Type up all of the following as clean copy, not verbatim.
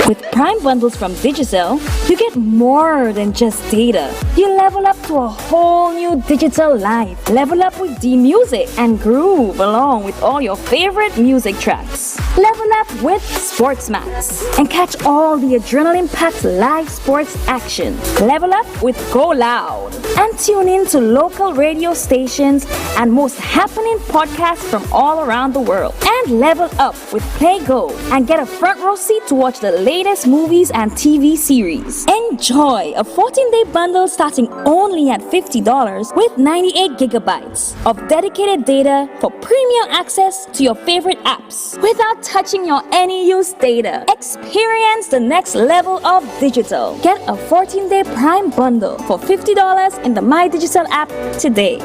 With Prime bundles from Digicel, you get more than just data. You level up to a whole new digital life. Level up with D-Music and groove along with all your favorite music tracks. Level up with Sports Max and catch all the adrenaline-packed live sports action. Level up with Go Loud and tune in to local radio stations and most happening podcasts from all around the world. And level up with Play Go and get a front row seat to watch the latest movies and TV series. Enjoy a 14-day bundle starting only at $50 with 98 gigabytes of dedicated data for premium access to your favorite apps without touching your any use data. Experience the next level of digital. Get a 14-day Prime bundle for $50 in the My Digicel app today.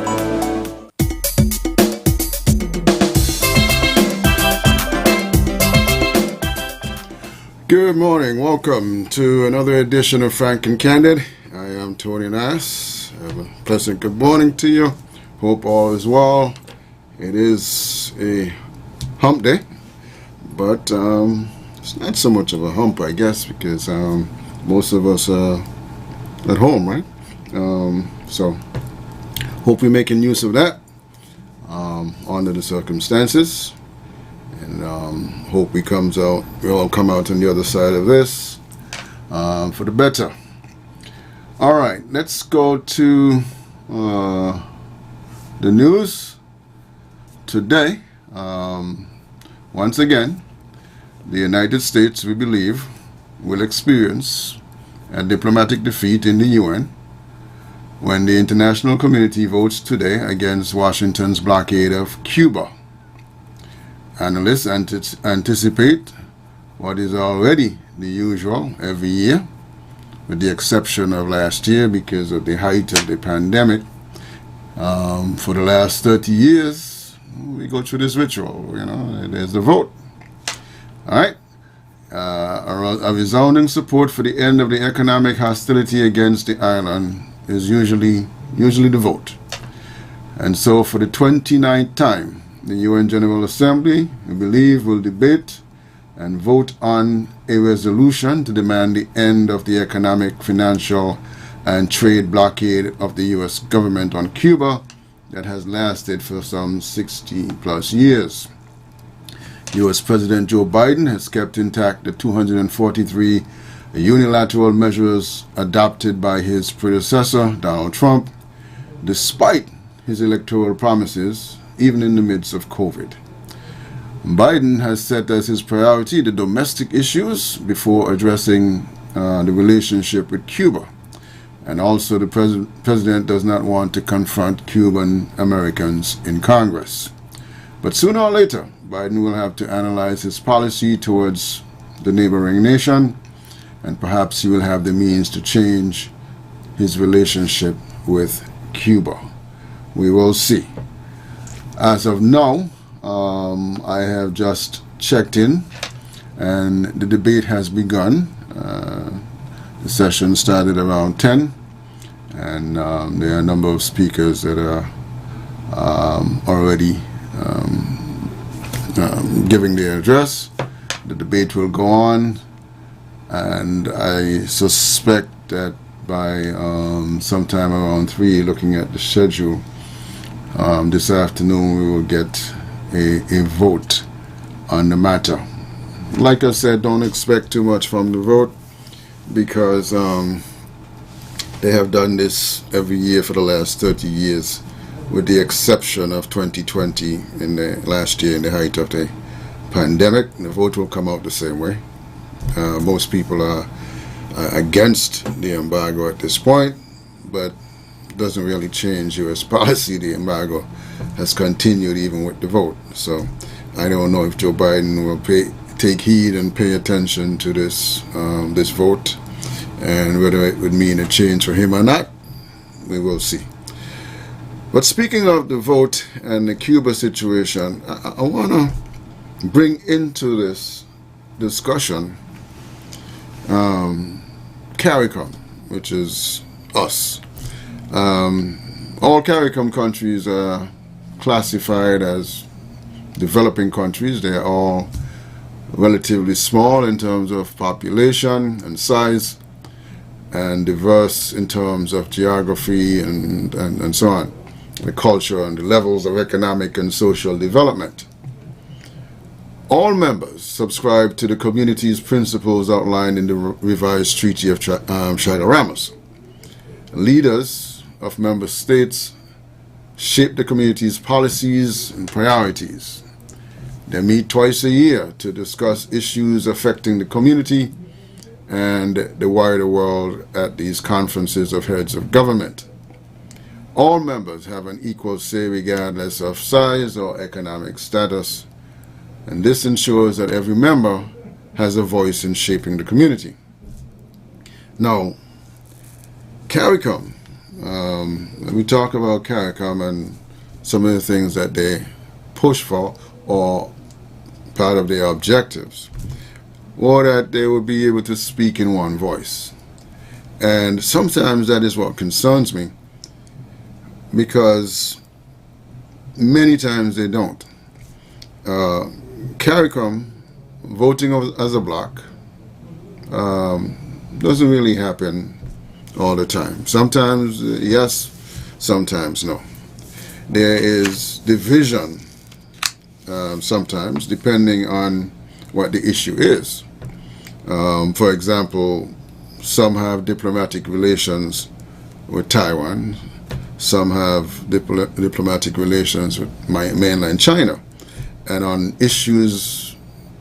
Good morning. Welcome to another edition of Frank and Candid. I am Tony Nass. Have a pleasant good morning to you. Hope all is well. It is a hump day, but it's not so much of a hump, I guess, because most of us are at home, right? So hope we're making use of that under the circumstances. And hope we'll all come out on the other side of this for the better. All right, let's go to the news today. Once again, the United States, we believe, will experience a diplomatic defeat in the UN when the international community votes today against Washington's blockade of Cuba. Analysts anticipate what is already the usual every year, with the exception of last year because of the height of the pandemic. For the last 30 years, we go through this ritual, there's the vote. All right? A resounding support for the end of the economic hostility against the island is usually the vote. And so for the 29th time, the UN General Assembly, we believe, will debate and vote on a resolution to demand the end of the economic, financial, and trade blockade of the U.S. government on Cuba that has lasted for some 60-plus years. U.S. President Joe Biden has kept intact the 243 unilateral measures adopted by his predecessor, Donald Trump, despite his electoral promises, even in the midst of COVID. Biden has set as his priority the domestic issues before addressing the relationship with Cuba. And also the president does not want to confront Cuban Americans in Congress. But sooner or later, Biden will have to analyze his policy towards the neighboring nation, and perhaps he will have the means to change his relationship with Cuba. We will see. As of now, I have just checked in and the debate has begun. The session started around 10 and there are a number of speakers that are already giving their address. The debate will go on, and I suspect that by sometime around 3, looking at the schedule, this afternoon we will get a vote on the matter. Like I said, don't expect too much from the vote because they have done this every year for the last 30 years, with the exception of 2020 in the last year in the height of the pandemic. The vote will come out the same way. Most people are against the embargo at this point, but doesn't really change U.S. policy. The embargo has continued even with the vote. So I don't know if Joe Biden will take heed and pay attention to this vote, and whether it would mean a change for him or not, we will see. But speaking of the vote and the Cuba situation, I want to bring into this discussion CARICOM, which is us. All CARICOM countries are classified as developing countries. They are all relatively small in terms of population and size, and diverse in terms of geography and so on, the culture and the levels of economic and social development. All members subscribe to the community's principles outlined in the revised Treaty of Ramos. Leaders of member states shape the community's policies and priorities. They meet twice a year to discuss issues affecting the community and the wider world at these conferences of heads of government. All members have an equal say regardless of size or economic status, and this ensures that every member has a voice in shaping the community. Now, CARICOM, we talk about CARICOM and some of the things that they push for or part of their objectives, or that they will be able to speak in one voice. And sometimes that is what concerns me, because many times they don't. CARICOM, voting as a bloc, doesn't really happen all the time. Sometimes yes, sometimes no. There is division sometimes, depending on what the issue is. For example, some have diplomatic relations with Taiwan, some have diplomatic relations with mainland China, and on issues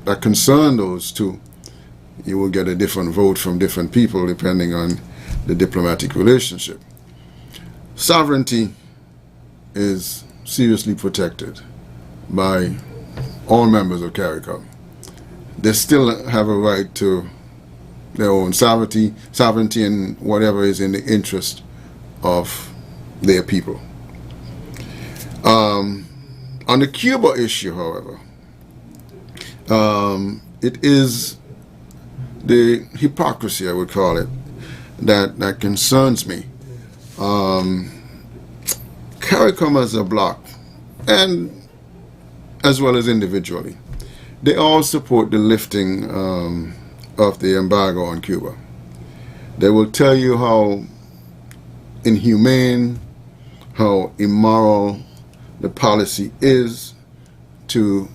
that concern those two, you will get a different vote from different people depending on the diplomatic relationship. Sovereignty is seriously protected by all members of CARICOM. They still have a right to their own sovereignty and whatever is in the interest of their people. On the Cuba issue, however, it is the hypocrisy, I would call it, that concerns me. CARICOM as a bloc, and as well as individually, they all support the lifting of the embargo on Cuba. They will tell you how inhumane, how immoral the policy is to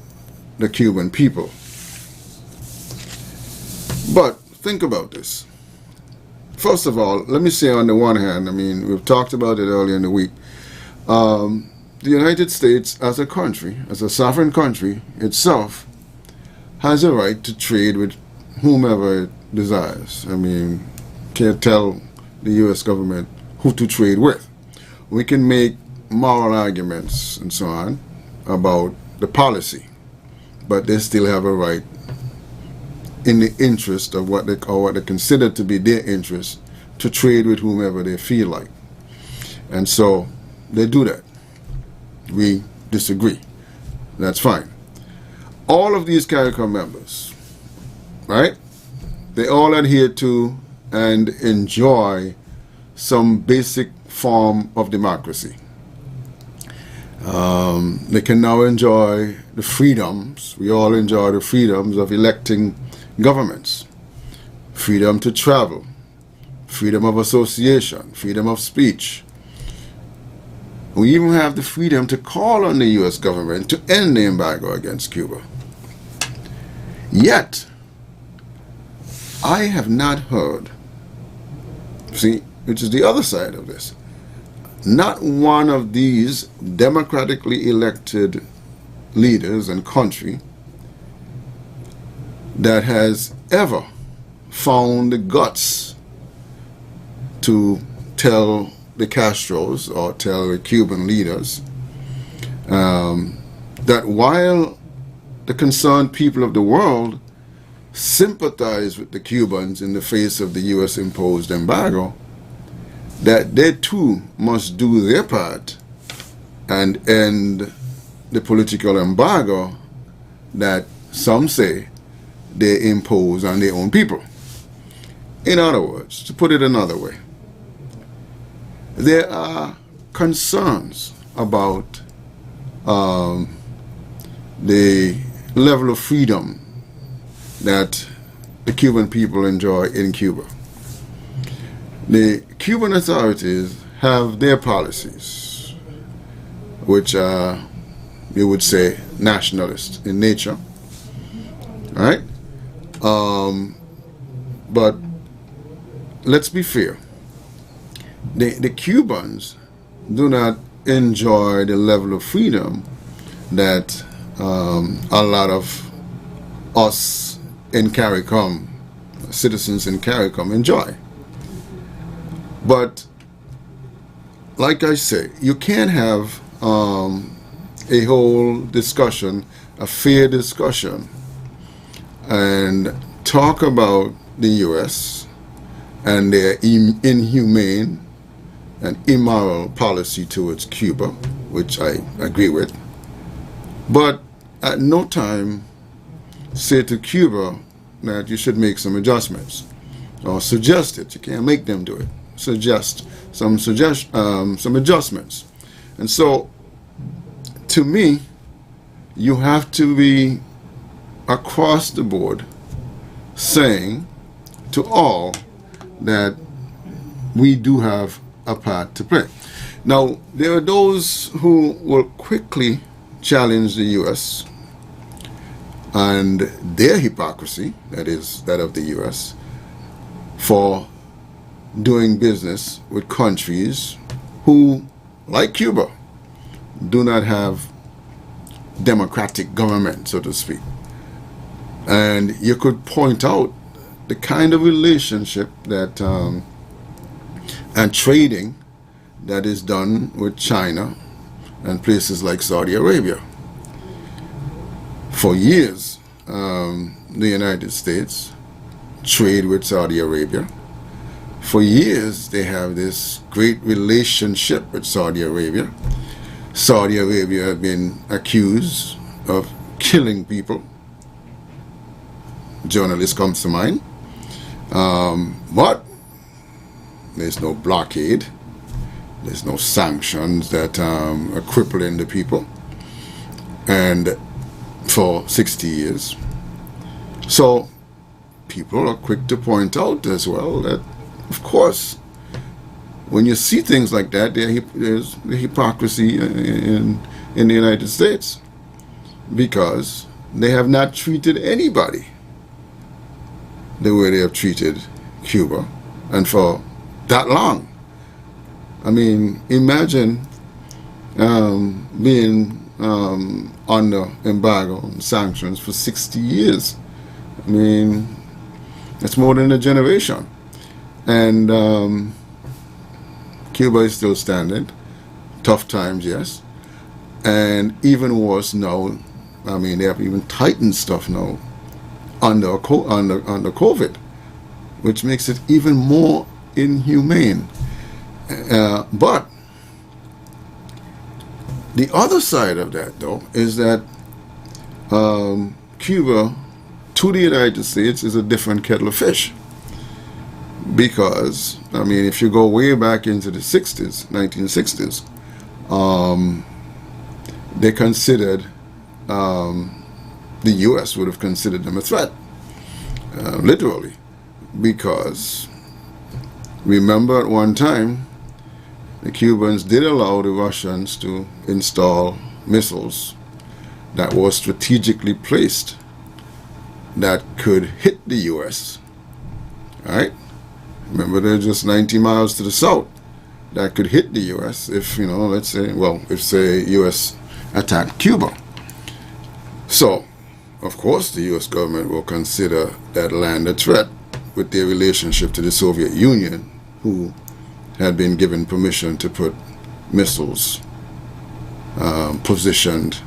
the Cuban people. But think about this. First of all, let me say on the one hand, I mean, we've talked about it earlier in the week, the United States as a country, as a sovereign country itself, has a right to trade with whomever it desires. I mean, can't tell the U.S. government who to trade with. We can make moral arguments and so on about the policy, but they still have a right, in the interest of what they consider to be their interest, to trade with whomever they feel like. And so they do that. We disagree. That's fine. All of these CARICOM members, right, they all adhere to and enjoy some basic form of democracy. They can now enjoy the freedoms. We all enjoy the freedoms of electing governments. Freedom to travel, freedom of association, freedom of speech. We even have the freedom to call on the U.S. government to end the embargo against Cuba. Yet, I have not heard, see, which is the other side of this, not one of these democratically elected leaders and country that has ever found the guts to tell the Castros or tell the Cuban leaders that while the concerned people of the world sympathize with the Cubans in the face of the U.S. imposed embargo, that they too must do their part and end the political embargo that some say they impose on their own people. In other words, to put it another way, there are concerns about the level of freedom that the Cuban people enjoy in Cuba. The Cuban authorities have their policies, which are, you would say, nationalist in nature, right? But let's be fair. The Cubans do not enjoy the level of freedom that a lot of us in CARICOM, citizens in CARICOM, enjoy. But like I say, you can't have a whole discussion, a fair discussion, and talk about the U.S. and their inhumane and immoral policy towards Cuba, which I agree with, but at no time say to Cuba that you should make some adjustments, or suggest it. You can't make them do it. Suggest some adjustments. And so, to me, you have to be across the board saying to all that we do have a part to play. Now, there are those who will quickly challenge the U.S. and their hypocrisy, that is, that of the U.S., for doing business with countries who, like Cuba, do not have democratic government, so to speak. And you could point out the kind of relationship that and trading that is done with China and places like Saudi Arabia. For years, the United States trade with Saudi Arabia. For years, they have this great relationship with Saudi Arabia. Saudi Arabia have been accused of killing people. Journalist comes to mind. But there's no blockade. There's no sanctions that are crippling the people. And for 60 years. So people are quick to point out as well that, of course, when you see things like that, there's the hypocrisy in the United States, because they have not treated anybody the way they have treated Cuba, and for that long. I mean, imagine being under embargo and sanctions for 60 years. I mean, that's more than a generation. And Cuba is still standing. Tough times, yes. And even worse now, I mean, they have even tightened stuff now under COVID, which makes it even more inhumane. But the other side of that, though, is that Cuba to the United States is a different kettle of fish. Because, I mean, if you go way back into the 60s, 1960s, they considered, the U.S. would have considered them a threat, literally. Because, remember at one time, the Cubans did allow the Russians to install missiles that were strategically placed that could hit the U.S. Alright? Remember, they're just 90 miles to the south that could hit the U.S. if, you know, let's say, well, if, say, U.S. attacked Cuba. So, of course, the U.S. government will consider that land a threat with their relationship to the Soviet Union, who had been given permission to put missiles positioned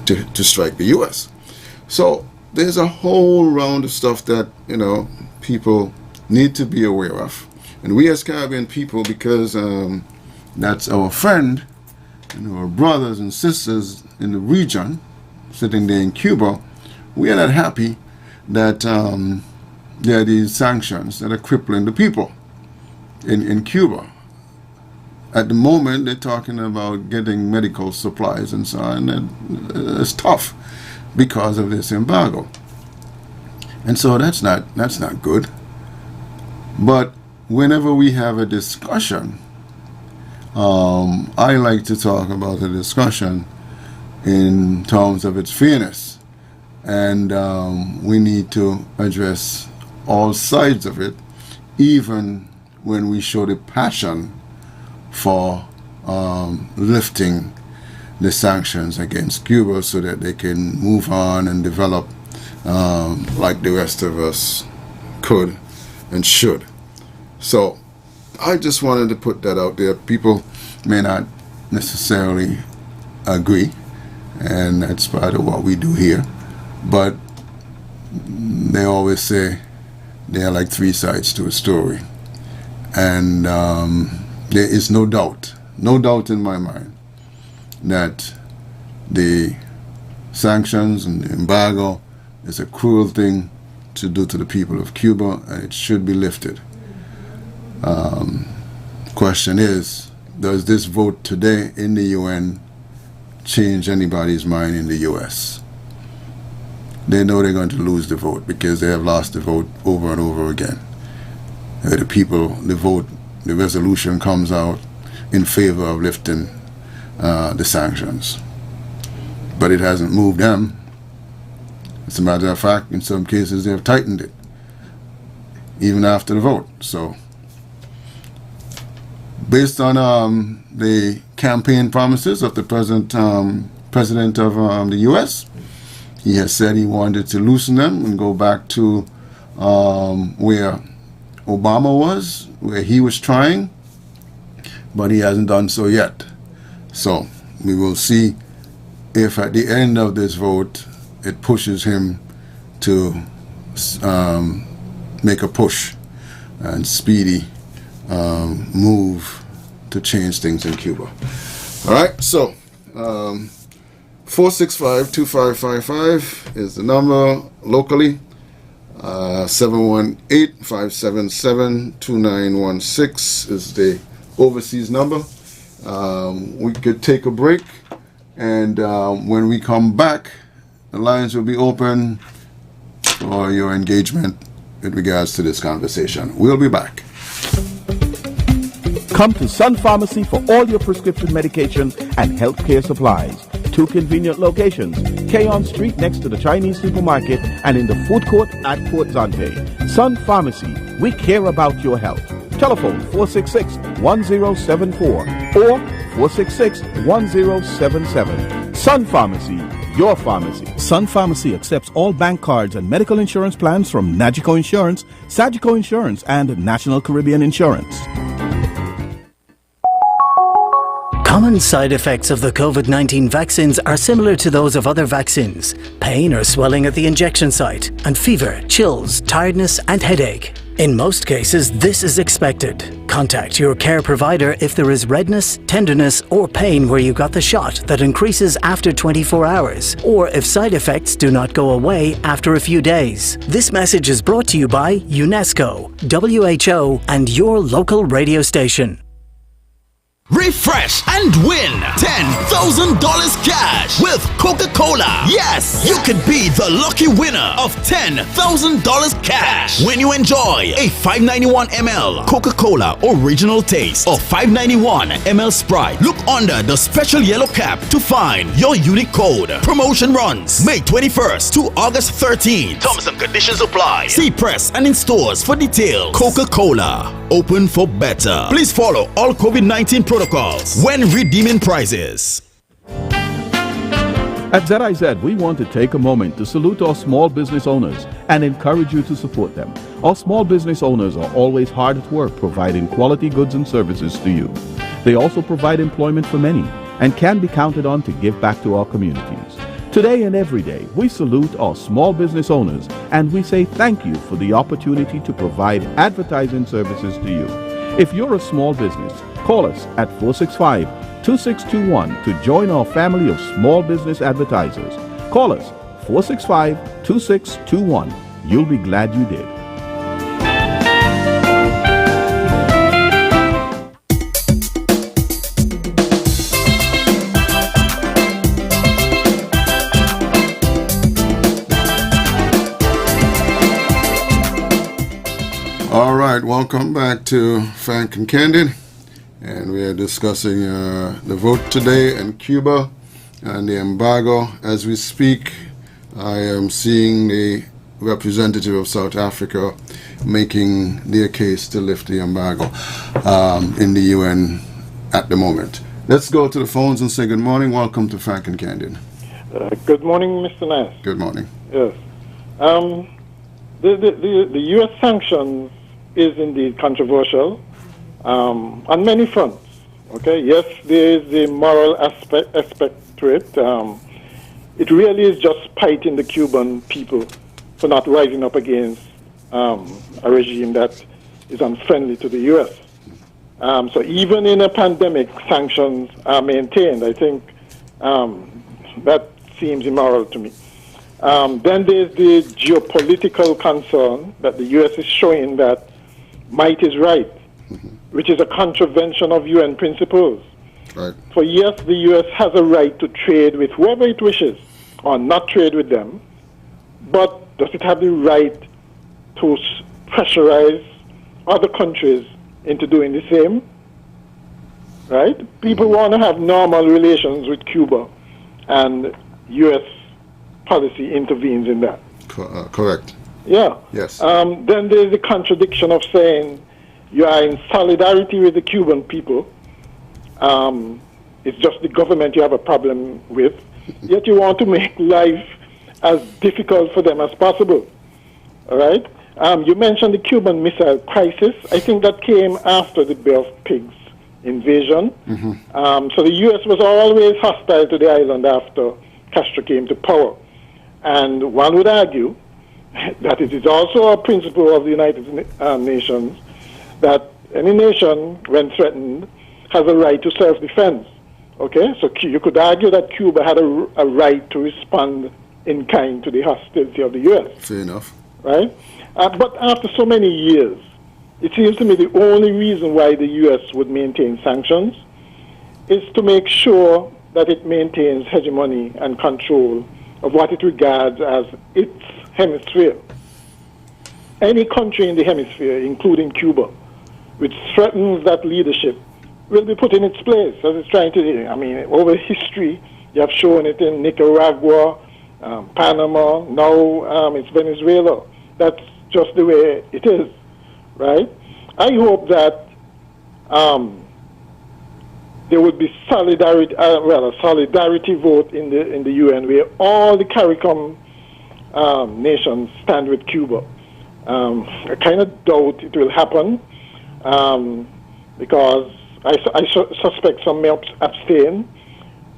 to strike the U.S. So there's a whole round of stuff that, you know, people need to be aware of. And we as Caribbean people, because that's our friend and our brothers and sisters in the region, sitting there in Cuba, we are not happy that there are these sanctions that are crippling the people in Cuba. At the moment, they're talking about getting medical supplies and so on, and it's tough because of this embargo. And so that's not good. But whenever we have a discussion, I like to talk about the discussion in terms of its fairness. And we need to address all sides of it, even when we show the passion for lifting the sanctions against Cuba so that they can move on and develop like the rest of us could and should. So I just wanted to put that out there. People may not necessarily agree, and that's part of what we do here, but they always say there are like three sides to a story. And there is no doubt in my mind that the sanctions and the embargo is a cruel thing to do to the people of Cuba, and it should be lifted. Question is, does this vote today in the UN change anybody's mind in the US? They know they're going to lose the vote because they have lost the vote over and over again. The people, the resolution comes out in favor of lifting the sanctions. But it hasn't moved them. As a matter of fact, in some cases they have tightened it, even after the vote. So, based on the campaign promises of the president of the U.S., he has said he wanted to loosen them and go back to where Obama was, where he was trying, but he hasn't done so yet. So we will see if at the end of this vote it pushes him to make a push and speedy move to change things in Cuba. All right, so 465-2555 is the number locally. 718-577-2916 is the overseas number. We could take a break, and when we come back, the lines will be open for your engagement with regards to this conversation. We'll be back. Come to Sun Pharmacy for all your prescription medications and healthcare supplies. 2 convenient locations: Keon Street next to the Chinese supermarket and in the food court at Port Zante. Sun Pharmacy, we care about your health. Telephone 466-1074 or 466-1077. Sun Pharmacy, your pharmacy. Sun Pharmacy accepts all bank cards and medical insurance plans from Nagico Insurance, Sagico Insurance, and National Caribbean Insurance. Common side effects of the COVID-19 vaccines are similar to those of other vaccines: pain or swelling at the injection site, and fever, chills, tiredness, and headache. In most cases, this is expected. Contact your care provider if there is redness, tenderness, or pain where you got the shot that increases after 24 hours, or if side effects do not go away after a few days. This message is brought to you by UNESCO, WHO, and your local radio station. Refresh and win $10,000 cash with Coca-Cola. Yes, you could be the lucky winner of $10,000 cash when you enjoy a 591 ml Coca-Cola Original Taste or 591 ml Sprite. Look under the special yellow cap to find your unique code. Promotion runs May 21st to August 13th. Terms and conditions apply. See press and in stores for details. Coca-Cola, open for better. Please follow all COVID-19 protocols when redeeming prizes. At ZIZ, we want to take a moment to salute our small business owners and encourage you to support them. Our small business owners are always hard at work providing quality goods and services to you. They also provide employment for many and can be counted on to give back to our communities. Today and every day, we salute our small business owners and we say thank you for the opportunity to provide advertising services to you. If you're a small business, call us at 465-2621 to join our family of small business advertisers. Call us 465-2621. You'll be glad you did. right, welcome back to Frank and Candid. And we are discussing the vote today in Cuba and the embargo. As we speak, I am seeing the representative of South Africa making their case to lift the embargo in the UN at the moment. Let's go to the phones and say good morning. Welcome to Frank and Candid. Good morning, Mr. Nass. Good morning. Yes. The U.S. sanctions is indeed controversial on many fronts. Okay. Yes, there is the moral aspect to it. It really is just spiting the Cuban people for not rising up against a regime that is unfriendly to the U.S. So even in a pandemic, sanctions are maintained. I think that seems immoral to me. Then there's the geopolitical concern that the U.S. is showing that might is right, which is a contravention of UN principles. Right. For yes, the U.S. has a right to trade with whoever it wishes or not trade with them, but does it have the right to pressurize other countries into doing the same? Right? People want to have normal relations with Cuba, and U.S. policy intervenes in that. Correct. Yeah. Yes. Then there's the contradiction of saying you are in solidarity with the Cuban people. It's just the government you have a problem with, yet you want to make life as difficult for them as possible. All right? You mentioned the Cuban Missile Crisis. I think that came after the Bay of Pigs invasion. So the U.S. was always hostile to the island after Castro came to power. And one would argue that it is also a principle of the United Nations that any nation, when threatened, has a right to self-defense. Okay? So you could argue that Cuba had a right to respond in kind to the hostility of the U.S. Fair enough. Right? But after so many years, it seems to me the only reason why the U.S. would maintain sanctions is to make sure that it maintains hegemony and control of what it regards as its hemisphere. Any country in the hemisphere, including Cuba, which threatens that leadership, will be put in its place, as it's trying to do. I mean, over history, you have shown it in Nicaragua, Panama, now it's Venezuela. That's just the way it is, right? I hope that there would be solidarity, a solidarity vote in the UN where all the CARICOM nations stand with Cuba. I kind of doubt it will happen because I suspect some may abstain,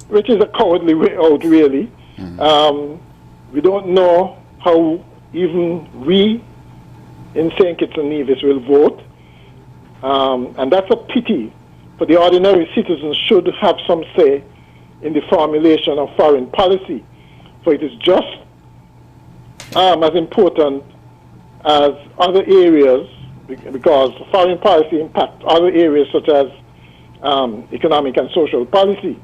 which is a cowardly way out, really. We don't know how even we in St. Kitts and Nevis will vote, and that's a pity. For the ordinary citizens should have some say in the formulation of foreign policy. So it is just as important as other areas, because foreign policy impacts other areas such as economic and social policy.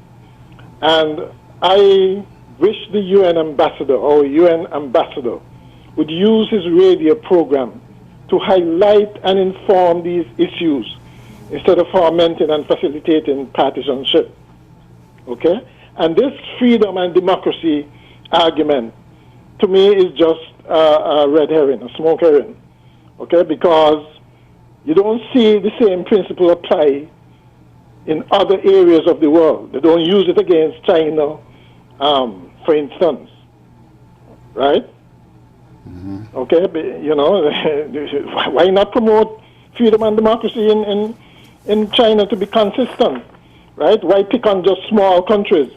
And I wish the UN ambassador or UN ambassador would use his radio program to highlight and inform these issues instead of fomenting and facilitating partisanship. Okay? And this freedom and democracy argument, to me, is just a red herring, a smoke herring. Okay? Because you don't see the same principle apply in other areas of the world. They don't use it against China, for instance. Right? Okay? You know, why not promote freedom and democracy in China to be consistent, right? Why pick on just small countries,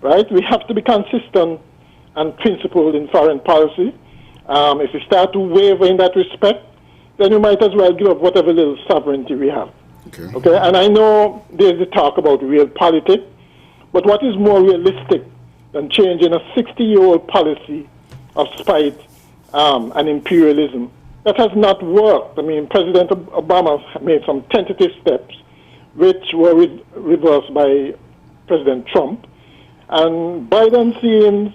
right? We have to be consistent and principled in foreign policy. If we start to waver in that respect, then we might as well give up whatever little sovereignty we have. Okay? And I know there's the talk about real politics, but what is more realistic than changing a 60-year-old policy of spite and imperialism that has not worked? I mean, President Obama made some tentative steps, which were reversed by President Trump. And Biden seems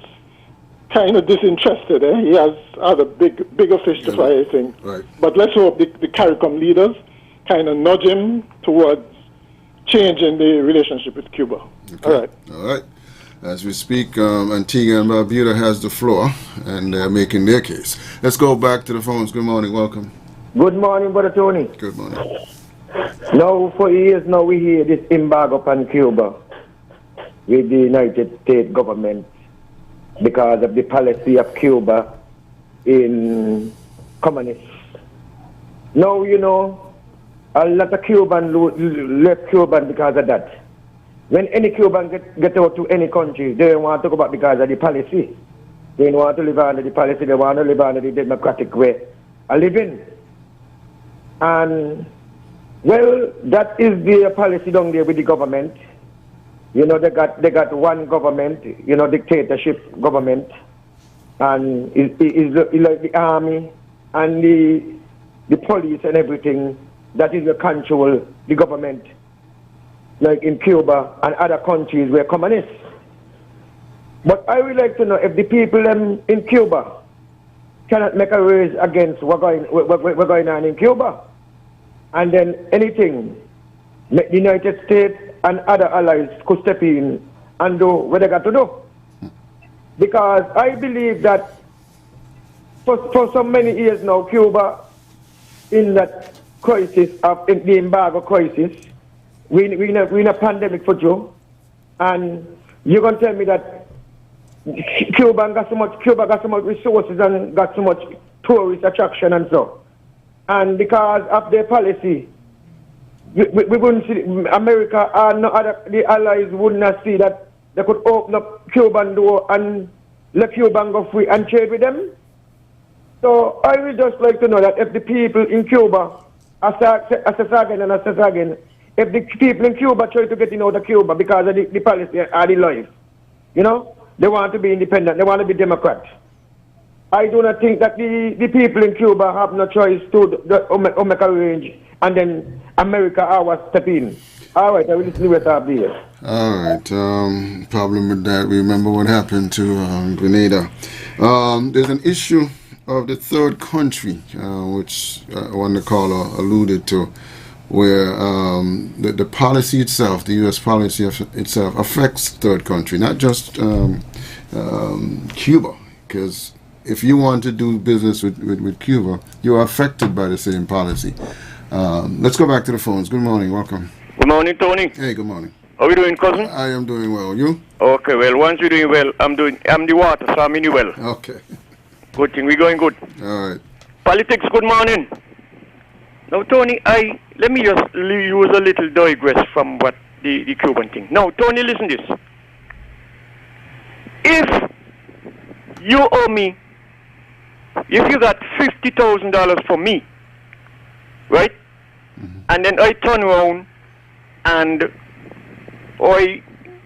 kind of disinterested. He has other bigger fish to fry, I think. Right. But let's hope the CARICOM leaders kind of nudge him towards changing the relationship with Cuba. Okay. All right. All right. As we speak, Antigua and Barbuda has the floor, and they're making their case. Let's go back to the phones. Good morning. Welcome. Good morning, Brother Tony. Good morning. Now, for years now, we hear this embargo upon Cuba with the United States government because of the policy of Cuba in communists. Now, you know, a lot of Cubans left Cuba because of that. When any Cuban get out to any country, they don't want to go back because of the policy. They don't want to live under the policy. They want to live under the democratic way of living. And, well, that is the policy down there with the government. You know, they got one government, you know, dictatorship government. And it's like the army and the police and everything. That is the control the government. Like in Cuba and other countries where communists. But I would like to know if the people in Cuba cannot make a raise against what's going on in Cuba, and then anything, the United States and other allies could step in and do what they got to do. Because I believe that for so many years now, Cuba, in that crisis in the embargo crisis, we're in a pandemic for Joe, and you're gonna tell me that Cuba got so much resources and got so much tourist attraction and so, and because of their policy, we wouldn't see America and no other the allies would not see that they could open up Cuban door and let Cuban go free and trade with them. So I would just like to know that if the people in Cuba, if the people in Cuba try to get out of Cuba because of the policy or the life, you know, they want to be independent, they want to be Democrat. I do not think that the people in Cuba have no choice to make a range and then America always step in. All right, I will listen to what I have here. All right. Problem with that, we remember what happened to Grenada. There's an issue of the third country, which one the caller alluded to, where the policy itself, the U.S. policy itself, affects third country, not just Cuba. Because if you want to do business with Cuba, you are affected by the same policy. Let's go back to the phones. Good morning. Welcome. Good morning, Tony. Hey, good morning. How are you doing, cousin? I am doing well. You? Okay, well, once you're doing well, I'm the water, so I'm in the well. Okay. Good thing, we're going good. All right. Politics, good morning. Now, Tony, let me just use a little digress from what the Cuban thing. Now, Tony, listen this. If you owe me, if you got $50,000 from me, right? Mm-hmm. And then I turn around and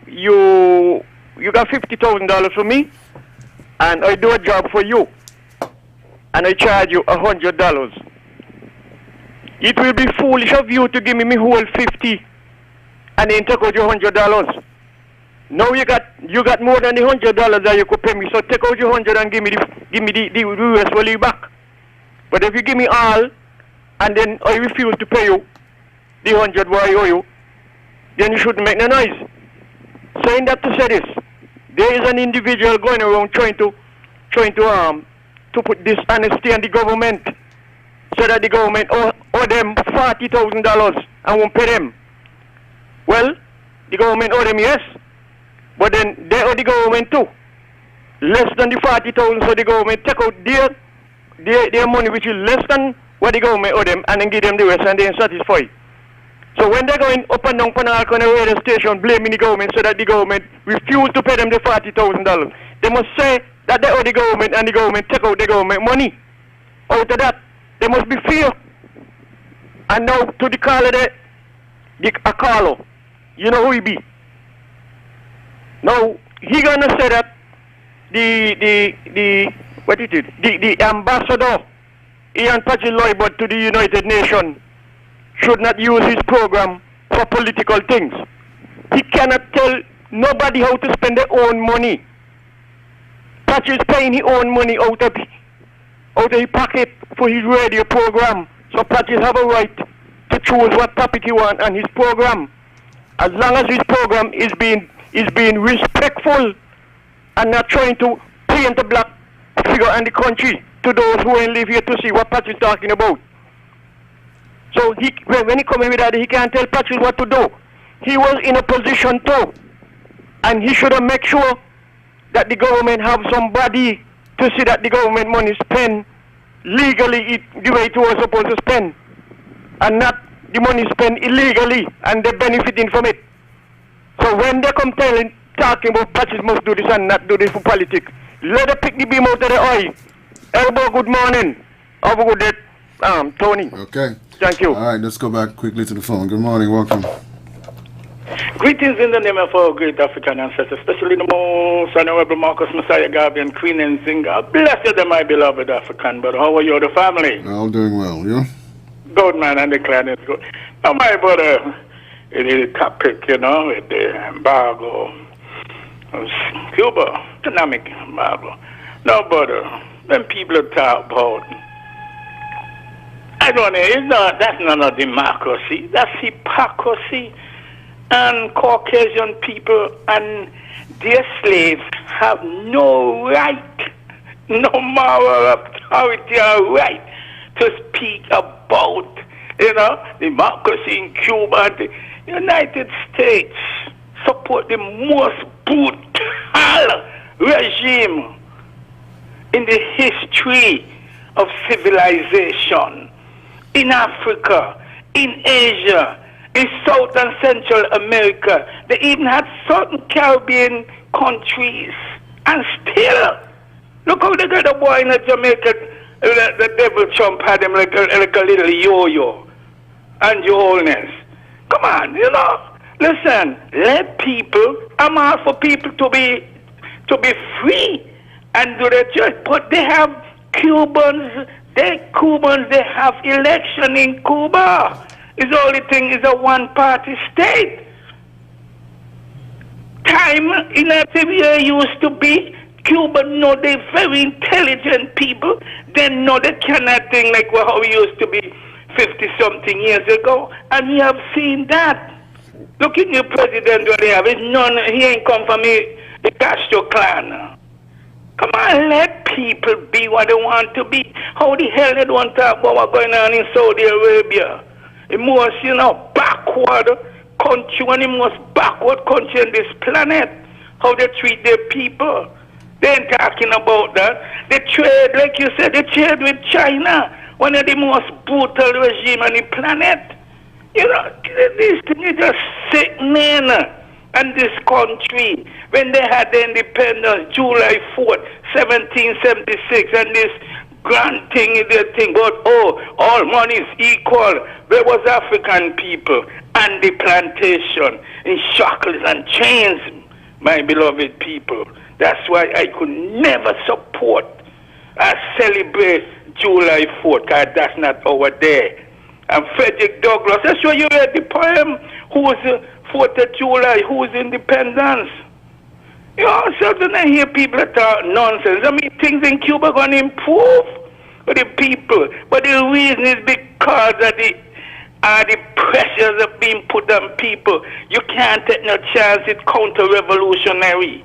you got $50,000 from me, and I do a job for you, and I charge you $100. It will be foolish of you to give me whole 50 and then take out your $100. Now you got more than the $100 that you could pay me, so take out your 100 and give me the rest value back. But if you give me all and then I refuse to pay you the 100 what I owe you, then you shouldn't make no noise. Saying that to say this, there is an individual going around trying to put dishonesty on the government, so that the government owe them $40,000 and won't pay them. Well, the government owe them, yes, but then they owe the government too. Less than the $40,000, so the government take out their money, which is less than what the government owe them, and then give them the rest, and they are satisfied. So when they're going up and down Panalco on a radio station blaming the government so that the government refuse to pay them the $40,000, they must say that they owe the government and the government take out the government money. Out of that, there must be fear. And now to the caller there, a caller, you know who he be. Now he gonna say that the ambassador Ian Pachiloy to the United Nations should not use his program for political things. He cannot tell nobody how to spend their own money. Patch is paying his own money out of his pocket for his radio program. So Patches have a right to choose what topic he wants on his program. As long as his program is being respectful and not trying to paint a black figure in the country to those who ain't live here to see what Patch is talking about. So when he come in with that, he can't tell Patches what to do. He was in a position too, and he should have made sure that the government have somebody to see that the government money spent legally the way it was supposed to spend, and not the money spent illegally and they're benefiting from it. So when they come talking about Patches must do this and not do this for politics, let them pick the beam out of the eye. Elbow, good morning. Have a good day, Tony. Okay. Thank you. All right, let's go back quickly to the phone. Good morning, welcome. Greetings in the name of our great African ancestors, especially the most honorable Marcus Messiah Garvey and Queen Nzinga. Bless you, my beloved African brother. How are you, the family? All doing well, you? Good, man, and the clan is good. Now, my brother, it is a topic, with the embargo of Cuba, economic embargo. Now, brother, when people talk about, I don't know, that's not a democracy, that's hypocrisy. And Caucasian people and their slaves have no right, no moral authority or right to speak about, democracy in Cuba. The United States support the most brutal regime in the history of civilization in Africa, in Asia, in South and Central America. They even had certain Caribbean countries. And still, look how they got a boy in Jamaica, the devil Trump had him like a little yo-yo. And your holiness. Come on, listen, let people, I'm all for people to be free and do their choice. But they have Cubans, they have election in Cuba. The only thing is a one-party state. Time in Latvia used to be, Cuba know they're very intelligent people. They know they cannot think like how we used to be 50-something years ago. And we have seen that. Look at your president, what they have. He ain't come from the Castro clan. Come on, let people be what they want to be. How the hell they don't talk about what's going on in Saudi Arabia? The most, backward country, one of the most backward country on this planet. How they treat their people. They ain't talking about that. They trade, like you said, they trade with China, one of the most brutal regime on the planet. This thing is just sickening. And this country, when they had the independence, July 4th, 1776, and this grand thing, but all money is equal. There was African people and the plantation in shackles and chains, my beloved people. That's why I could never support or celebrate July 4th, because that's not our day. And Frederick Douglass, that's why you read the poem, who was 4th of July, whose independence. So then I hear people talk nonsense. I mean, things in Cuba are going to improve for the people. But the reason is because of the pressures that are being put on people. You can't take no chance. It's counter-revolutionary.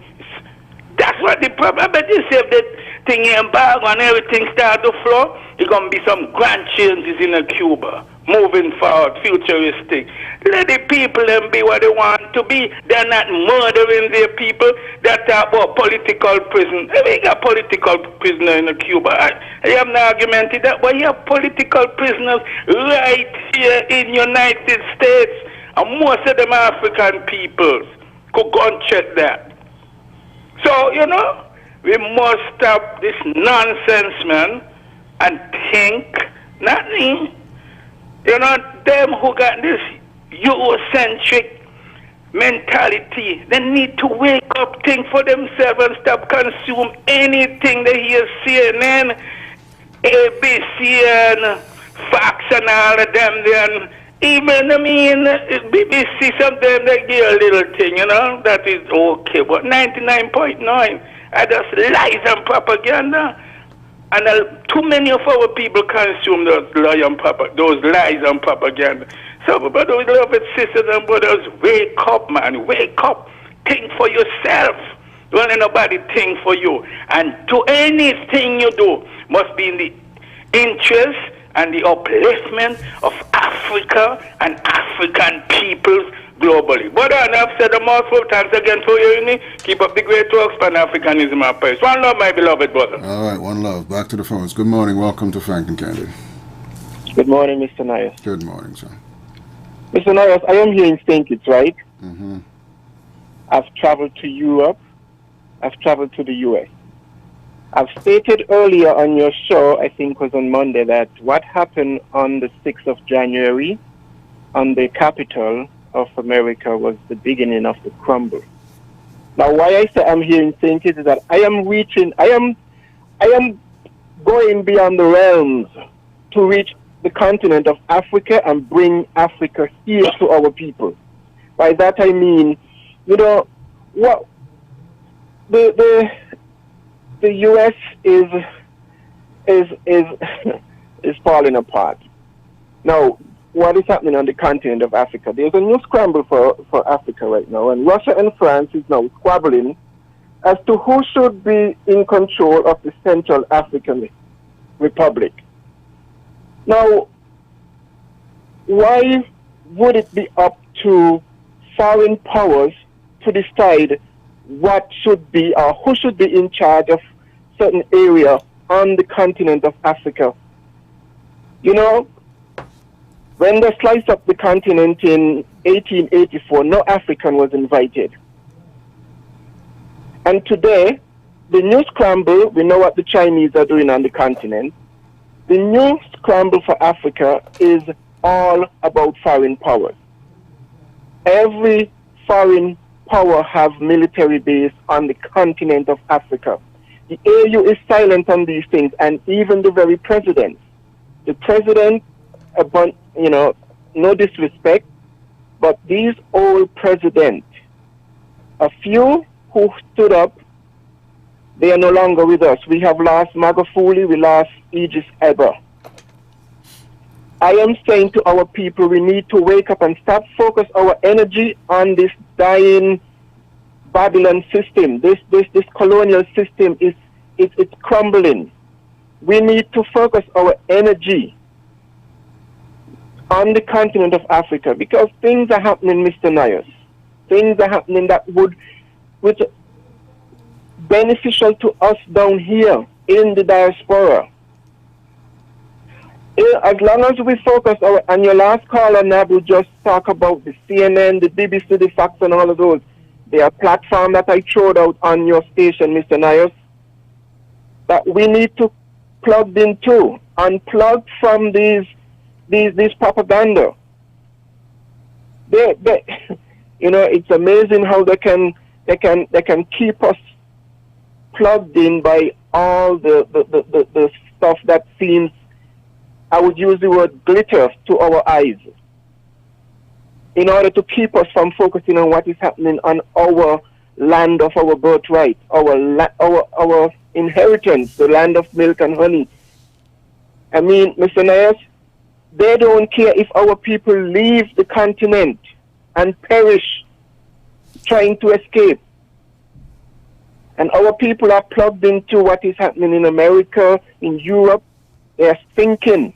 That's what the problem. But you say if the thing embargo and everything start to flow, there's going to be some grand changes in Cuba. Moving forward, futuristic. Let the people them be what they want to be. They're not murdering their people. They're talking about political prison. We got political prisoners in Cuba. I have no argument with that, but you have political prisoners right here in United States. And most of them are African peoples. Could go and check that. So, we must stop this nonsense, man, and think, nothing. Them who got this Eurocentric mentality, they need to wake up, think for themselves, and stop consume anything they hear CNN, ABC, and Fox, and all of them. Then even, BBC, sometimes they give a little thing, that is okay, but 99.9, And that's lies and propaganda. And too many of our people consume those lies and propaganda. So, brothers, beloved sisters and brothers, wake up, man. Wake up. Think for yourself. Don't let nobody think for you. And do anything you do must be in the interest and the upliftment of Africa and African peoples globally. But I've said the multiple times again for you, keep up the great works, Pan-Africanism and peace. One love, my beloved brother. All right, one love. Back to the phones. Good morning. Welcome to Frank and Candid. Good morning, Mr. Nyas. Good morning, sir. Mr. Nyas, I am here in St. Kitts, right? Mm-hmm. I've traveled to Europe. I've traveled to the U.S. I've stated earlier on your show, I think it was on Monday, that what happened on the 6th of January on the capital of America was the beginning of the crumble. Now, why I say I'm here in St. Kitts is that I am going beyond the realms to reach the continent of Africa and bring Africa here to our people. By that I mean, what the U.S. is falling apart. Now, what is happening on the continent of Africa? There's a new scramble for Africa right now, and Russia and France is now squabbling as to who should be in control of the Central African Republic. Now, why would it be up to foreign powers to decide what should be or who should be in charge of certain area on the continent of Africa? When they sliced up the continent in 1884, no African was invited. And today, the new scramble, we know what the Chinese are doing on the continent. The new scramble for Africa is all about foreign powers. Every foreign power have military base on the continent of Africa. The AU is silent on these things, and even the very president. The president, no disrespect, but these old presidents, a few who stood up, they are no longer with us. We have lost Magufuli, we lost Idris Elba. I am saying to our people, we need to wake up and stop focus our energy on this dying Babylon system. This colonial system it's crumbling. We need to focus our energy on the continent of Africa, because things are happening, Mr. Nyas. Things are happening that which beneficial to us down here in the diaspora. As long as we focus and your last caller, Nabu, just talk about the CNN, the BBC, the Fox, and all of those. They are platform that I showed out on your station, Mr. Nyas, that we need to plug into, unplug from these propaganda. It's amazing how they can keep us plugged in by all the stuff that seems, I would use the word glitter, to our eyes, in order to keep us from focusing on what is happening on our land of our birthright, our inheritance, the land of milk and honey. I mean, Mr. Nyas, they don't care if our people leave the continent and perish trying to escape. And our people are plugged into what is happening in America, in Europe. They are thinking.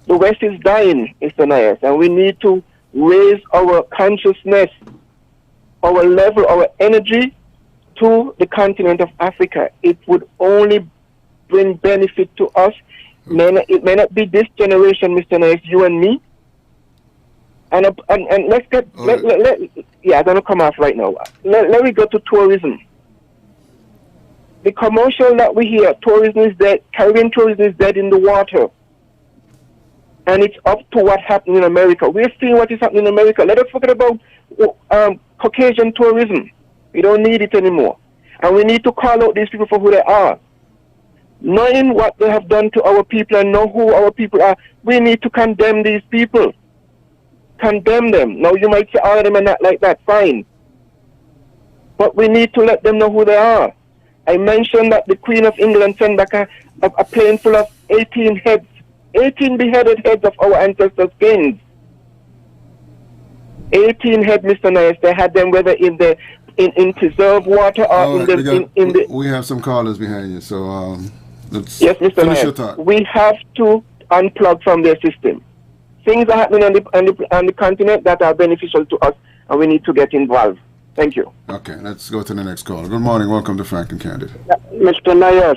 The West is dying, Mr. Nyas, and we need to raise our consciousness, our level, our energy to the continent of Africa. It would only bring benefit to us. It may not be this generation, Mr. Nyas, you and me. And let's get, I'm going to come off right now. Let me go to tourism. The commercial that we hear, tourism is dead, Caribbean tourism is dead in the water. And it's up to what happened in America. We're seeing what is happening in America. Let us forget about Caucasian tourism. We don't need it anymore. And we need to call out these people for who they are. Knowing what they have done to our people and know who our people are, we need to condemn these people. Condemn them. Now, you might say all of them are not like that. Fine. but we need to let them know who they are. I mentioned that the Queen of England sent back a plane full of 18 heads, 18 beheaded heads of our ancestors' kings. 18 heads, Mr. Nice. They had them whether in preserved water or we have some callers behind you, so let's yes, Mr. finish your Nice. thought. We have to unplug from their system. Things are happening on the continent that are beneficial to us, and we need to get involved. Thank you. Okay, let's go to the next caller. Good morning. Welcome to Frank and Candid. Mr. Nayas,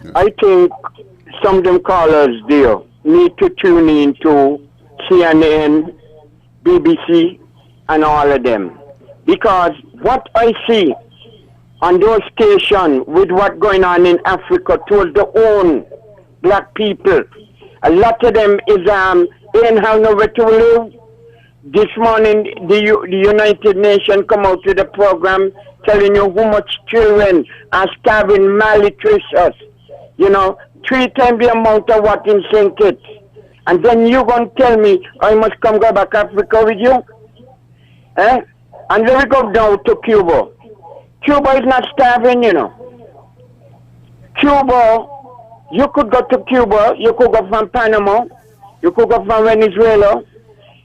Yes. I think some of them callers there need to tune in to CNN, BBC, and all of them. Because what I see on those stations with what's going on in Africa towards the own black people, a lot of them is they ain't have nowhere to live. This morning, the United Nations come out with a program telling you how much children are starving, malnutritious. 3 times the amount of what in St. Kitts. And then you going to tell me I must go back Africa with you? Eh? And then we go down to Cuba. Cuba is not starving, Cuba, you could go to Cuba, you could go from Panama, you could go from Venezuela,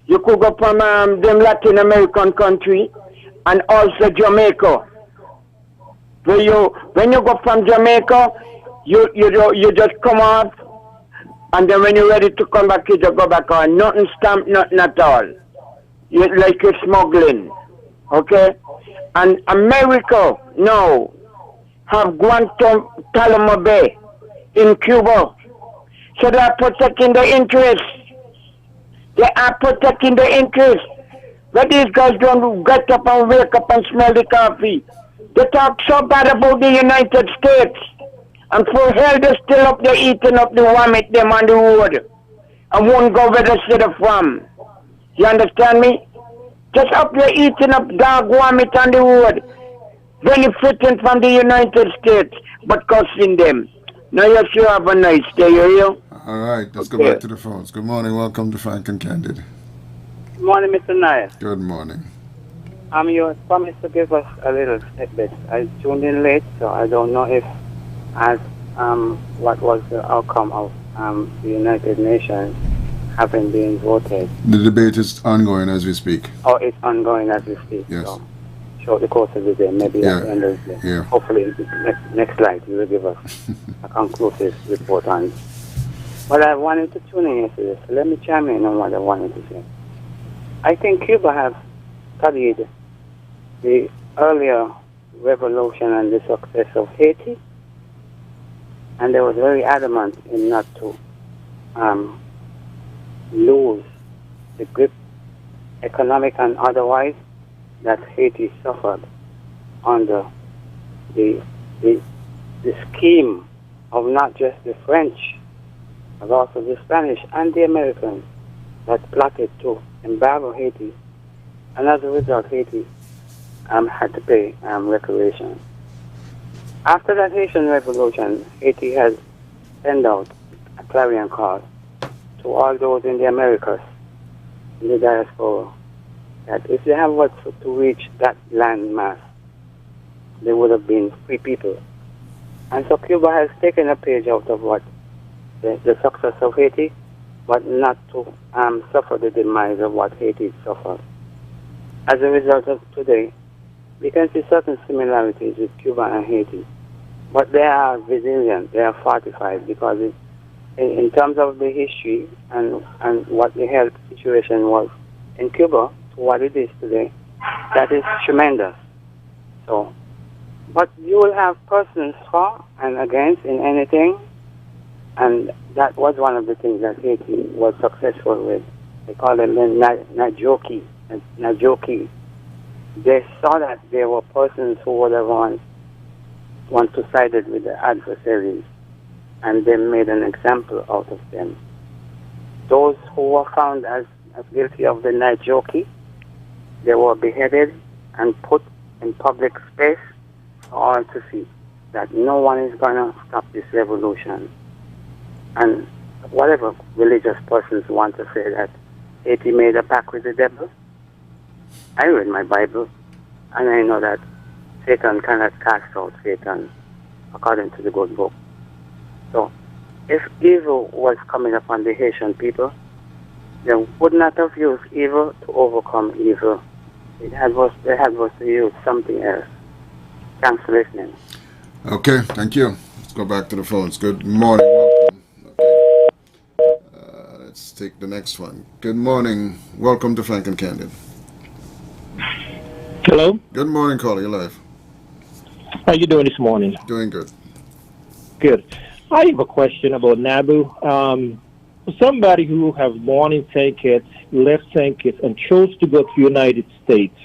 you could go from them Latin American country, and also Jamaica. When you go from Jamaica, you just come off, and then when you're ready to come back, you just go back on. Nothing stamped, nothing at all. Like you're smuggling, okay? And America now have Guantanamo Bay in Cuba, so they are protecting the interests. They are protecting the interest. But these guys don't get up and wake up and smell the coffee. They talk so bad about the United States. And for hell, they still up there eating up the vomit them on the road. And won't go where they should have from. You understand me? Just up there eating up dog vomit on the road. Benefiting from the United States, but costing them. Now you sure have a nice day, you hear? All right, let's go back to the phones. Good morning. Welcome to Frank and Candid. Good morning, Mr. Nair. Good morning. You promised to give us a little bit. I tuned in late, so I don't know if what was the outcome of the United Nations having been voted. The debate is ongoing as we speak. Oh, it's ongoing as we speak. Yes. So, short the course of the day, maybe at the end of the day. Yeah. Hopefully, next slide you will give us a conclusive report on it. But I wanted to tune in yesterday, so let me chime in on what I wanted to say. I think Cuba has studied the earlier revolution and the success of Haiti, and they were very adamant in not to lose the grip, economic and otherwise, that Haiti suffered under the scheme of not just the French, but also the Spanish and the Americans that plotted to embargo Haiti, and as a result, Haiti had to pay reparations. After that Haitian Revolution, Haiti has sent out a clarion call to all those in the Americas, in the diaspora, that if they have what to reach that land mass, they would have been free people. And so Cuba has taken a page out of what the success of Haiti, but not to suffer the demise of what Haiti suffered. As a result of today, we can see certain similarities with Cuba and Haiti, but they are resilient, they are fortified, because in terms of the history and what the health situation was in Cuba to what it is today, that is tremendous. So, but you will have persons for and against in anything, and that was one of the things that Haiti was successful with. They call them Najoki. They saw that there were persons who would have want to sided with the adversaries, and they made an example out of them. Those who were found as guilty of the Najoki, they were beheaded and put in public space for all to see that no one is going to stop this revolution. And whatever religious persons want to say that Haiti made a pact with the devil, I read my Bible, and I know that Satan cannot cast out Satan, according to the good book. So, if evil was coming upon the Haitian people, they would not have used evil to overcome evil. They had was to use something else. Thanks for listening. Okay, thank you. Let's go back to the phones. Good morning. Welcome. Okay. Let's take the next one. Good morning. Welcome to Frank and Candid. Hello. Good morning, caller. You're live. How you doing this morning? Doing good. Good. I have a question about NABU. Somebody who has born in St. Kitts, left St. Kitts, and chose to go to the United States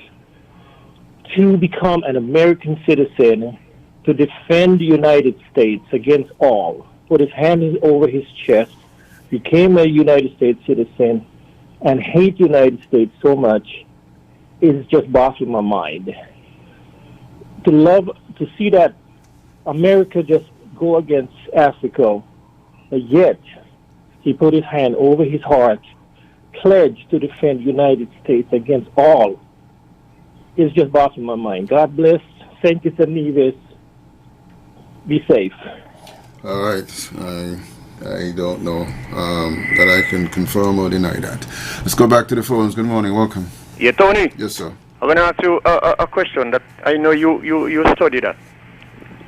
to become an American citizen, to defend the United States against all, put his hand over his chest, became a United States citizen, and hate the United States so much, is just boggling my mind. To see that America just go against Africa, but yet he put his hand over his heart, pledged to defend the United States against all. It's just boggling my mind. God bless St. Kitts and Nevis. Be safe. All right. I don't know that I can confirm or deny that. Let's go back to the phones. Good morning. Welcome. Yeah, Tony. Yes, sir. I'm going to ask you a question that I know you study that.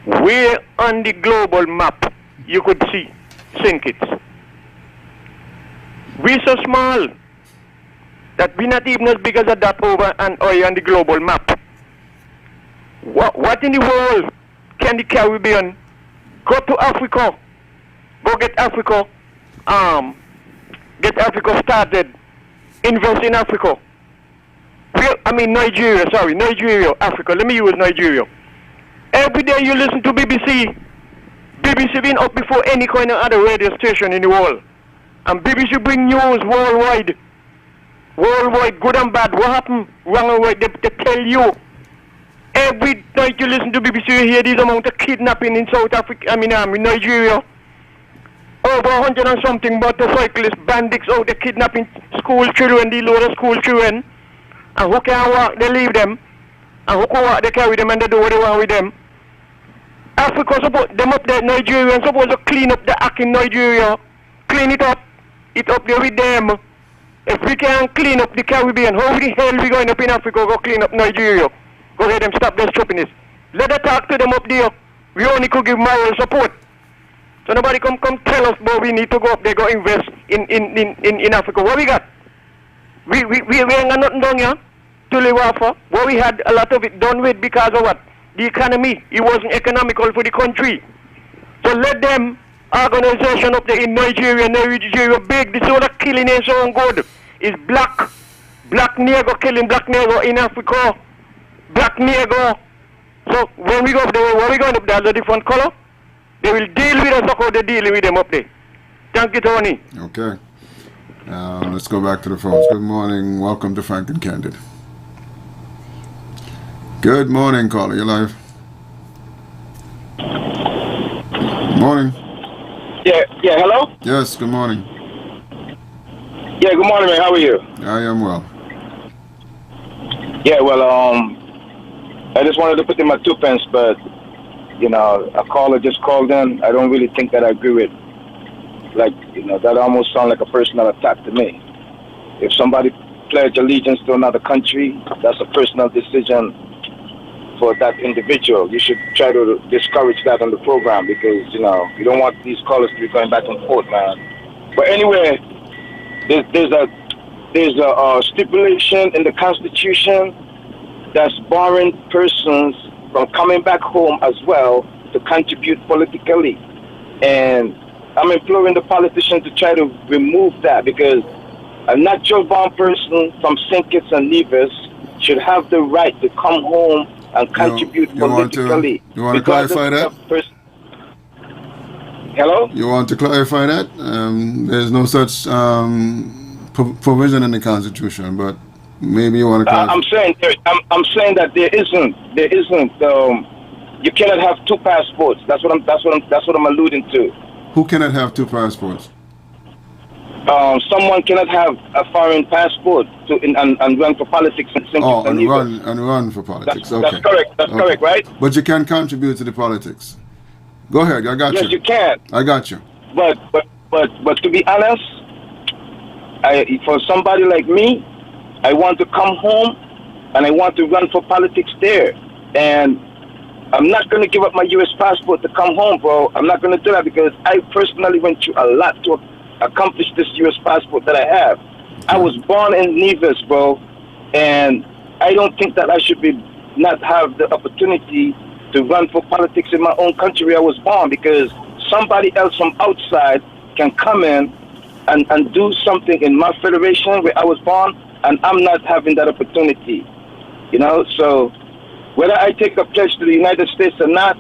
Where on the global map you could see St. Kitts? We're so small that we're not even as big as that over and on the global map. What in the world can the Caribbean go to Africa? Go get Africa started, invest in Africa. Nigeria, Africa. Let me use Nigeria. Every day you listen to BBC. BBC been up before any kind of other radio station in the world. And BBC bring news worldwide. Worldwide, good and bad. What happened? Wrong and right. They tell you. Every night you listen to BBC, you hear this amount of kidnapping in South Africa, in Nigeria. Over 100 and something motorcyclists, bandits out there kidnapping school children, the lower school children. And who can walk, they leave them. And who can walk, they carry them and they do what they want with them. Africa support them up there, Nigerians supposed to clean up the act in Nigeria. Clean it up there with them. If we can clean up the Caribbean, how the hell we going up in Africa go clean up Nigeria? Go ahead and stop their stupidness. Let us talk to them up there. We only could give moral support. So nobody come tell us, but we need to go up there, go invest in Africa. What we got? We ain't got nothing done here to live off of. What we had a lot of it done with because of what? The economy. It wasn't economical for the country. So let them organization up there in Nigeria big. This is what the killing is so good. It's black Negro killing black Negro in Africa. Black Negro. So when we go up there, what we going up there as a different color? They will deal with us like how they're dealing with them up there. Thank you, Tony. Okay. Let's go back to the phones. Good morning. Welcome to Frank and Candid. Good morning, caller. You're live. Morning. Yeah, hello? Yes, good morning. Yeah, good morning, man. How are you? I am well. Yeah, well, I just wanted to put in my 2 pence, but, a caller just called in. I don't really think that I agree with. That almost sounds like a personal attack to me. If somebody pledge allegiance to another country, that's a personal decision for that individual. You should try to discourage that on the program because, you don't want these callers to be going back and forth, man. But anyway, there's a stipulation in the Constitution that's barring persons from coming back home as well to contribute politically. And I'm imploring the politicians to try to remove that because a natural born person from St. Kitts and Nevis should have the right to come home and contribute politically. You want to clarify that? Hello? You want to clarify that? There's no such provision in the Constitution, but maybe you want to clarify. I'm saying that there isn't. You cannot have 2 passports. That's what I'm alluding to. Who cannot have 2 passports? someone cannot have a foreign passport and run for politics in St. Kitts and Nevis. Run for politics. That's correct. That's correct, right? But you can contribute to the politics. Go ahead. I got you. Yes, you can. I got you. But to be honest, for somebody like me, I want to come home and I want to run for politics there. And I'm not going to give up my U.S. passport to come home, bro. I'm not going to do that because I personally went through a lot to accomplish this U.S. passport that I have. I was born in Nevis, bro, and I don't think that I should not have the opportunity to run for politics in my own country where I was born, because somebody else from outside can come in and do something in my federation where I was born, and I'm not having that opportunity. You know, so whether I take a pledge to the United States or not,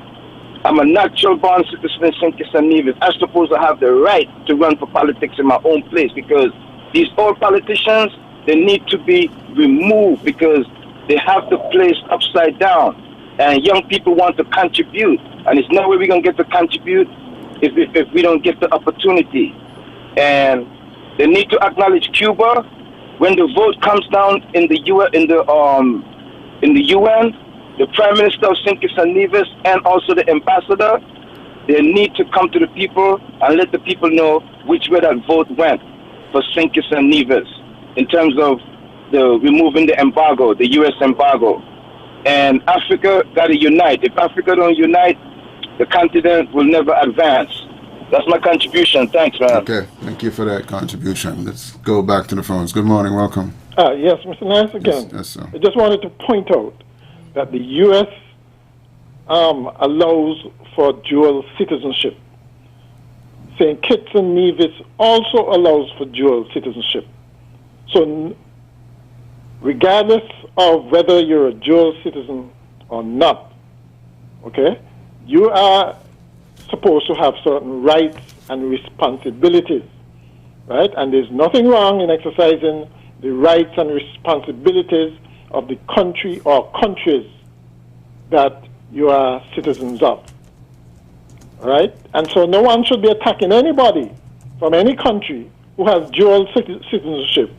I'm a natural born citizen in St. Kitts and Nevis. I'm supposed to have the right to run for politics in my own place, because these old politicians, they need to be removed because they have the place upside down. And young people want to contribute. And there's no way we're going to get to contribute if we don't get the opportunity. And they need to acknowledge Cuba. When the vote comes down in the UN, the Prime Minister of St. Kitts and Nevis and also the ambassador, they need to come to the people and let the people know which way that vote went for St. Kitts and Nevis in terms of the removing the embargo, the U.S. embargo. And Africa got to unite. If Africa don't unite, the continent will never advance. That's my contribution. Thanks, man. Okay, thank you for that contribution. Let's go back to the phones. Good morning, welcome. Yes, Mr. Nice again. Yes, sir. I just wanted to point out that the U.S. allows for dual citizenship. St. Kitts and Nevis also allows for dual citizenship. So regardless of whether you're a dual citizen or not, okay, you are supposed to have certain rights and responsibilities, right? And there's nothing wrong in exercising the rights and responsibilities of the country or countries that you are citizens of, right? And so no one should be attacking anybody from any country who has dual citizenship,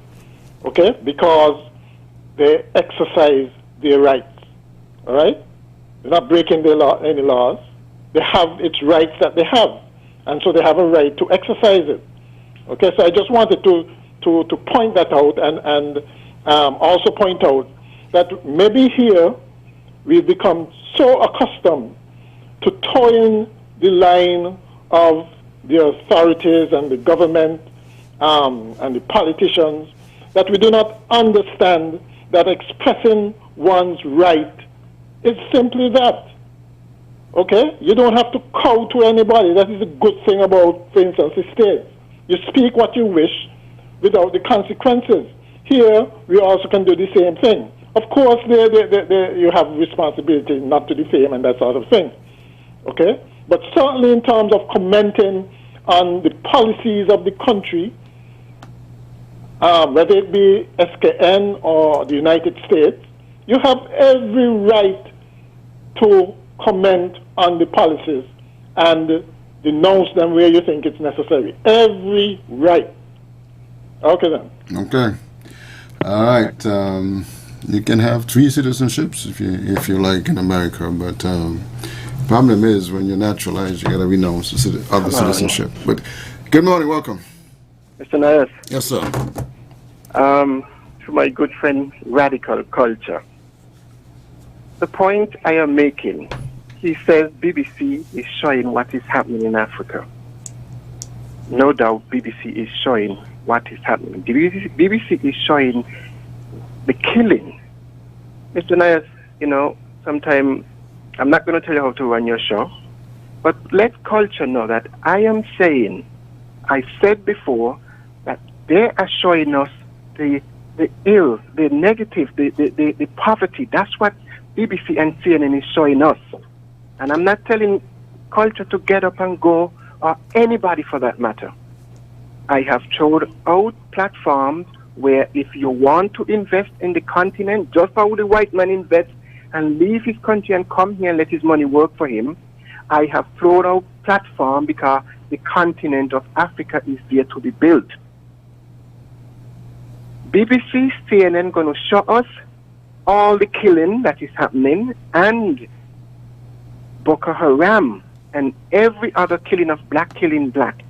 okay, because they exercise their rights, all right? They're not breaking any laws. They have its rights that they have, and so they have a right to exercise it. Okay, so I just wanted to point that out and also point out that maybe here we've become so accustomed to toeing the line of the authorities and the government and the politicians that we do not understand that expressing one's right is simply that. Okay? You don't have to cow to anybody. That is a good thing about, for instance, the states. You speak what you wish without the consequences. Here, we also can do the same thing. Of course, you have responsibility not to defame and that sort of thing. Okay? But certainly in terms of commenting on the policies of the country, whether it be SKN or the United States, you have every right to comment on the policies and denounce them where you think it's necessary. Every right. Okay then. Okay. All right. You can have 3 citizenships if you like in America, but problem is when you're naturalized, you got to renounce the other citizenship. But good morning, welcome. Mr. Nayas. Yes, sir. To my good friend, Radical Culture. The point I am making, he says BBC is showing what is happening in Africa. No doubt BBC is showing what is happening. BBC is showing the killing. Mr. Nayas, you know, sometimes I'm not going to tell you how to run your show, but let culture know that I am saying, I said before, that they are showing us the ill, the negative, the poverty. That's what BBC and CNN is showing us. And I'm not telling culture to get up and go, or anybody for that matter. I have showed out platforms where if you want to invest in the continent, just how the white man invests and leave his country and come here and let his money work for him, I have thrown out platform because the continent of Africa is there to be built. BBC, CNN going to show us all the killing that is happening, and Boko Haram and every other killing of black killing black.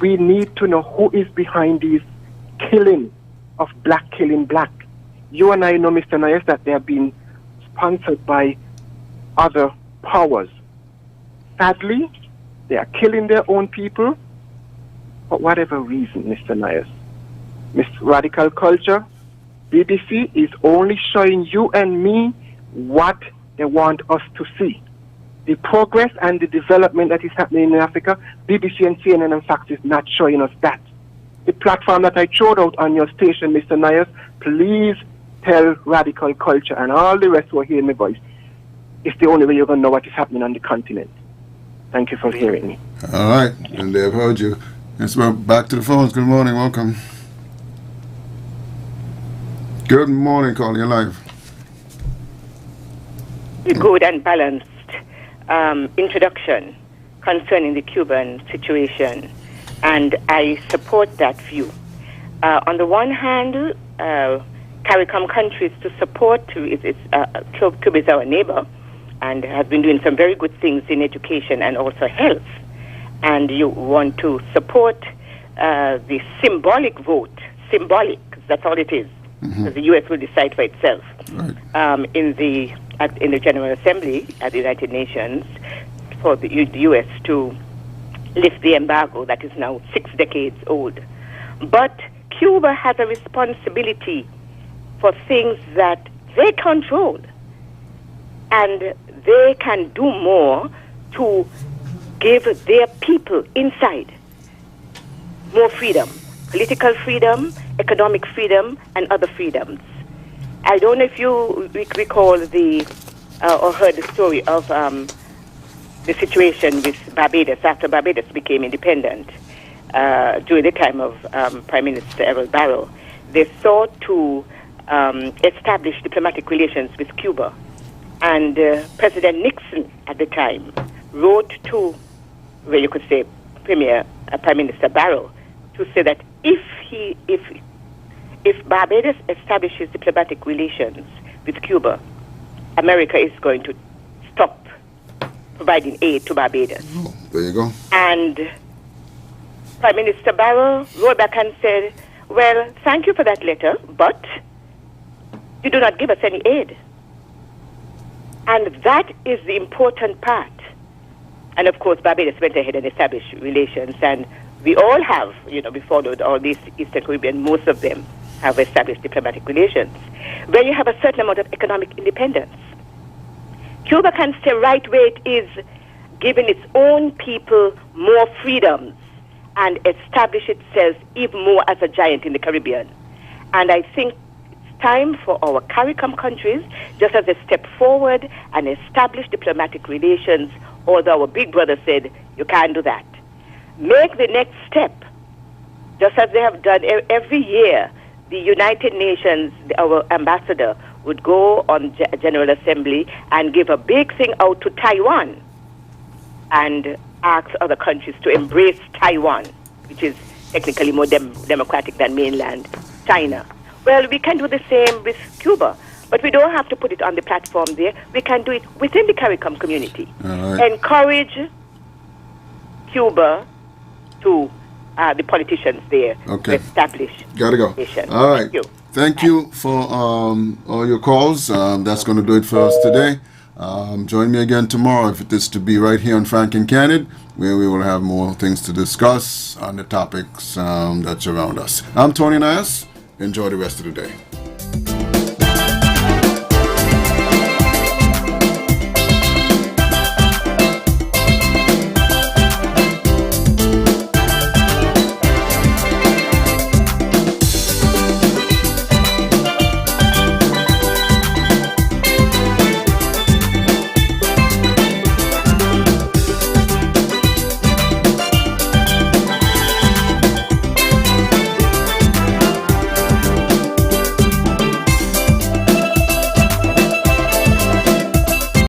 We need to know who is behind these killing of black killing black. You and I know, Mr. Nayes, that they are being sponsored by other powers. Sadly, they are killing their own people for whatever reason, Mr. Nayes. Miss Radical Culture, BBC is only showing you and me what they want us to see. The progress and the development that is happening in Africa, BBC and CNN and Fox is not showing us that. The platform that I showed out on your station, Mr. Nayes, please tell Radical Culture and all the rest who are hearing my voice, it's the only way you're going to know what is happening on the continent. Thank you for hearing me. All right, and they've heard you. Let's go back to the phones. Good morning, welcome. Good morning, calling you live. Good and balanced introduction concerning the Cuban situation, and I support that view. On the one hand, CARICOM countries to support Cuba is our neighbor and has been doing some very good things in education and also health. And you want to support the symbolic vote, symbolic, that's all it is. Because the U.S. will decide for itself. Right. In the General Assembly at the United Nations for the U.S. to lift the embargo that is now 6 decades old. But Cuba has a responsibility for things that they control, and they can do more to give their people inside more freedom. Political freedom, economic freedom, and other freedoms. I don't know if you recall or heard the story of the situation with Barbados after Barbados became independent during the time of Prime Minister Errol Barrow. They sought to establish diplomatic relations with Cuba. And President Nixon at the time wrote to, where you could say, Prime Minister Barrow, to say that if Barbados establishes diplomatic relations with Cuba, America is going to stop providing aid to Barbados. Oh, there you go. And Prime Minister Barrow wrote back and said, well, thank you for that letter, but you do not give us any aid. And that is the important part. And of course, Barbados went ahead and established relations, and we all have, we followed all these Eastern Caribbean, most of them have established diplomatic relations, where you have a certain amount of economic independence. Cuba can stay right where it is, giving its own people more freedoms and establish itself even more as a giant in the Caribbean. And I think it's time for our CARICOM countries, just as they step forward and establish diplomatic relations, although our big brother said, you can't do that. Make the next step, just as they have done every year. The United Nations, our ambassador, would go on General Assembly and give a big thing out to Taiwan and ask other countries to embrace Taiwan, which is technically more democratic than mainland China. Well, we can do the same with Cuba, but we don't have to put it on the platform there. We can do it within the CARICOM community. Right. Encourage Cuba to the politicians there to establish. Gotta go. All right. Thank you for all your calls. That's going to do it for us today. Join me again tomorrow, if it is to be right here on Frank and Candid, where we will have more things to discuss on the topics that surround us. I'm Tony Nias. Enjoy the rest of the day.